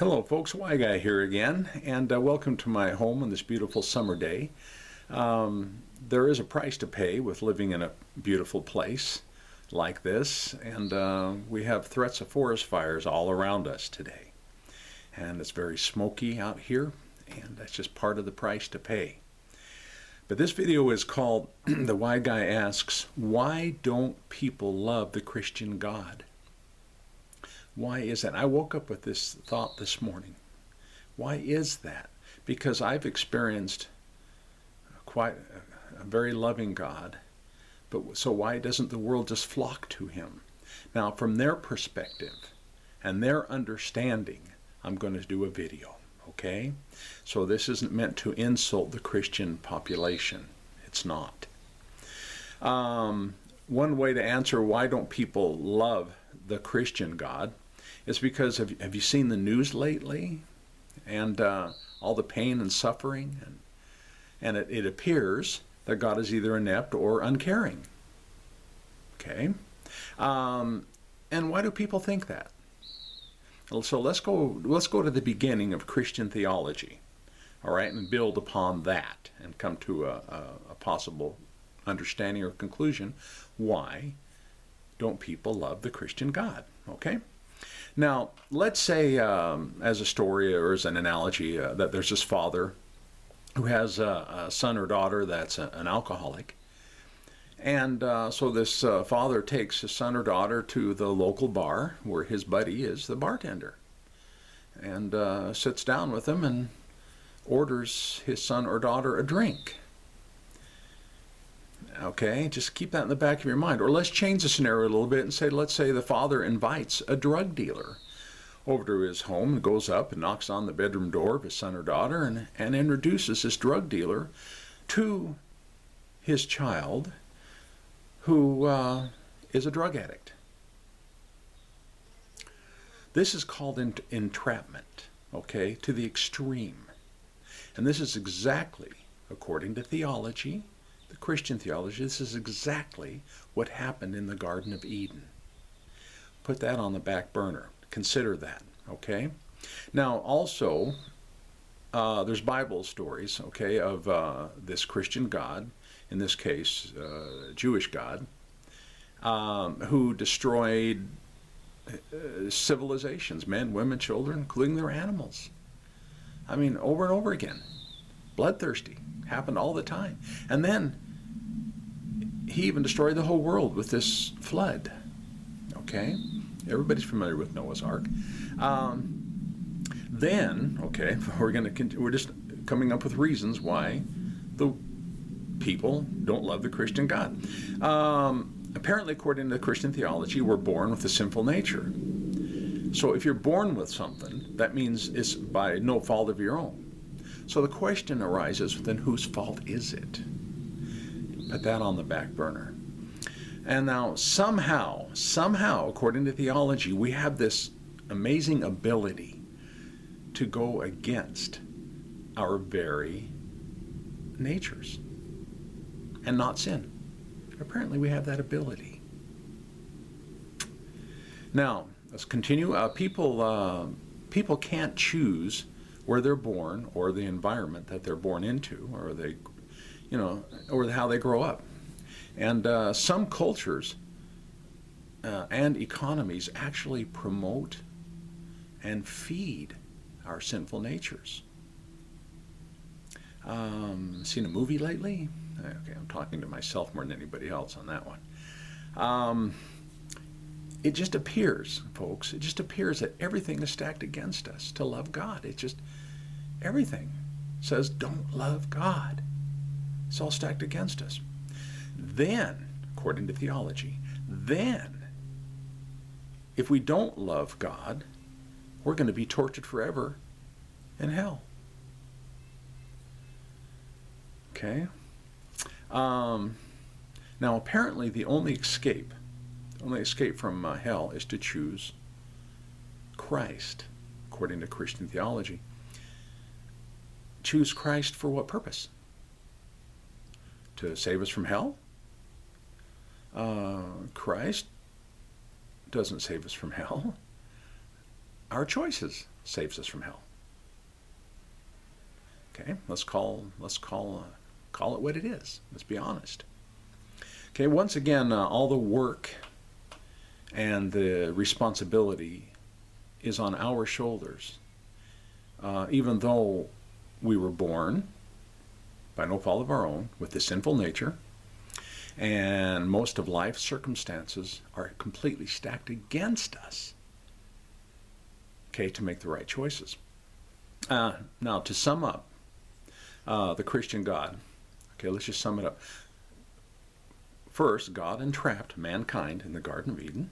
Hello folks, Y Guy here again, and welcome to my home on this beautiful summer day. There is a price to pay with living in a beautiful place like this, and we have threats of forest fires all around us today. And it's very smoky out here, and that's just part of the price to pay. But this video is called The Y Guy Asks, Why Don't People Love the Christian God? Why is that? I woke up with this thought this morning. Why is that? Because I've experienced quite a very loving God, but so why doesn't the world just flock to him? Now, from their perspective and their understanding, I'm going to do a video, okay? So this isn't meant to insult the Christian population. It's not. One way to answer why don't people love the Christian God is because have you seen the news lately, and all the pain and suffering, and it appears that God is either inept or uncaring. Okay, and why do people think that? So let's go to the beginning of Christian theology, all right, and build upon that and come to a possible understanding or conclusion. Why don't people love the Christian God? Okay. Now, let's say, as a story or as an analogy, that there's this father who has a son or daughter that's an alcoholic. And so this father takes his son or daughter to the local bar where his buddy is the bartender, and sits down with him and orders his son or daughter a drink. Okay, just keep that in the back of your mind. Or let's change the scenario a little bit and say, let's say the father invites a drug dealer over to his home and goes up and knocks on the bedroom door of his son or daughter and introduces this drug dealer to his child who is a drug addict. This is called entrapment, okay, to the extreme. And this is exactly, according to theology, the Christian theology, this is exactly what happened in the Garden of Eden. Put that on the back burner. Consider that, okay? Now, also, there's Bible stories, okay, of this Christian God, in this case, Jewish God, who destroyed civilizations, men, women, children, including their animals. I mean, over and over again. Bloodthirsty. Happened all the time. And then he even destroyed the whole world with this flood. Okay? Everybody's familiar with Noah's Ark. Then, okay, we're just coming up with reasons why the people don't love the Christian God. Apparently, according to Christian theology, we're born with a sinful nature. So if you're born with something, that means it's by no fault of your own. So the question arises, then whose fault is it? Put that on the back burner. And now somehow, according to theology, we have this amazing ability to go against our very natures and not sin. Apparently we have that ability. Now, let's continue. People can't choose where they're born or the environment that they're born into, or or how they grow up. And some cultures and economies actually promote and feed our sinful natures. Seen a movie lately? Okay, I'm talking to myself more than anybody else on that one. It just appears, folks, it just appears that everything is stacked against us to love God. It's just, everything says don't love God. It's all stacked against us. Then, according to theology, then, if we don't love God, we're going to be tortured forever in hell. Okay? Now, apparently, the only escape from hell is to choose Christ, according to Christian theology. Choose Christ for what purpose? To save us from hell? Christ doesn't save us from hell. our choices saves us from hell. Okay, let's call it what it is. Let's be honest. Okay, once again, all the work and the responsibility is on our shoulders. Even though we were born by no fault of our own with the sinful nature, and most of life's circumstances are completely stacked against us, okay, to make the right choices. Now, to sum up the Christian God, okay, let's just sum it up. First, God entrapped mankind in the Garden of Eden.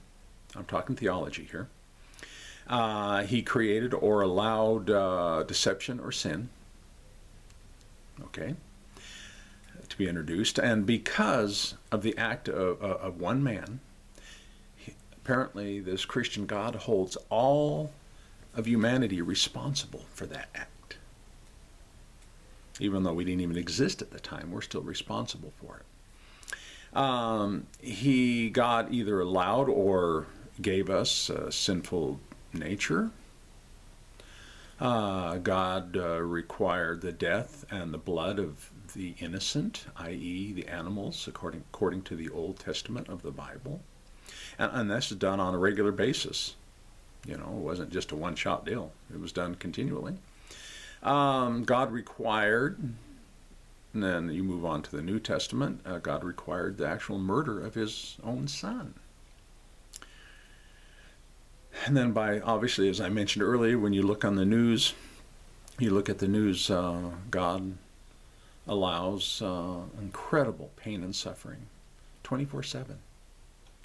I'm talking theology here. He created or allowed deception or sin, okay, to be introduced. And because of the act of one man, apparently this Christian God holds all of humanity responsible for that act. Even though we didn't even exist at the time, we're still responsible for it. God either allowed or gave us a sinful nature. God required the death and the blood of the innocent, i.e. the animals, according to the Old Testament of the Bible. And this is done on a regular basis. You know, it wasn't just a one-shot deal. It was done continually. God required, and then you move on to the New Testament, God required the actual murder of his own son. And then obviously, as I mentioned earlier, when you look on the news, you look at the news, God allows incredible pain and suffering 24/7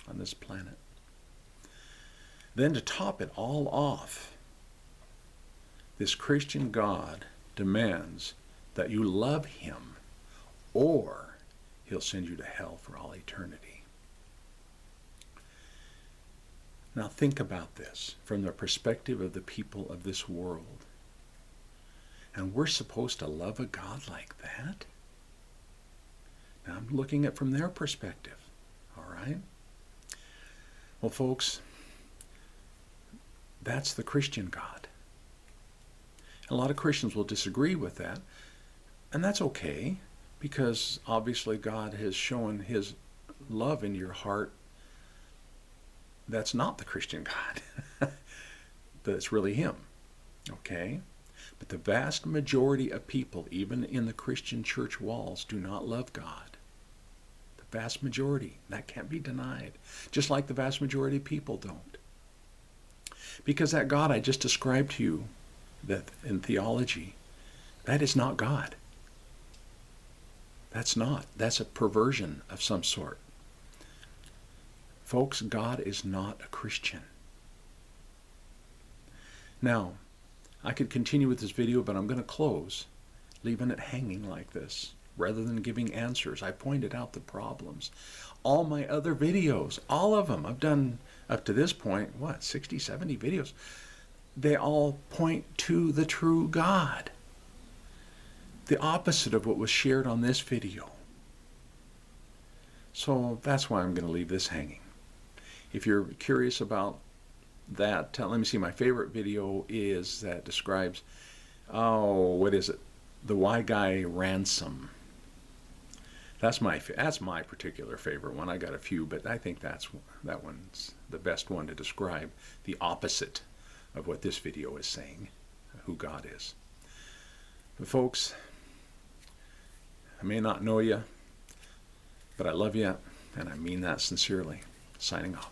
on this planet. Then to top it all off, this Christian God demands that you love him, or he'll send you to hell for all eternity. Now think about this from the perspective of the people of this world. And we're supposed to love a God like that? Now I'm looking at from their perspective, all right? Well, folks, that's the Christian God. A lot of Christians will disagree with that, and that's okay, because obviously God has shown his love in your heart. That's not the Christian God. That's really him, okay? But the vast majority of people, even in the Christian church walls, do not love God. The vast majority. That can't be denied. Just like the vast majority of people don't. Because that God I just described to you, that in theology, that is not God. That's not. That's a perversion of some sort. Folks, God is not a Christian. Now, I could continue with this video, but I'm going to close, leaving it hanging like this. Rather than giving answers, I pointed out the problems. All my other videos, all of them, I've done up to this point, 60, 70 videos. They all point to the true God. The opposite of what was shared on this video. So that's why I'm going to leave this hanging. If you're curious about that, let me see, my favorite video is that describes, what is it? The Why Guy Ransom. That's my particular favorite one. I got a few, but I think that one's the best one to describe the opposite of what this video is saying, who God is. But folks, I may not know you, but I love you, and I mean that sincerely. Signing off.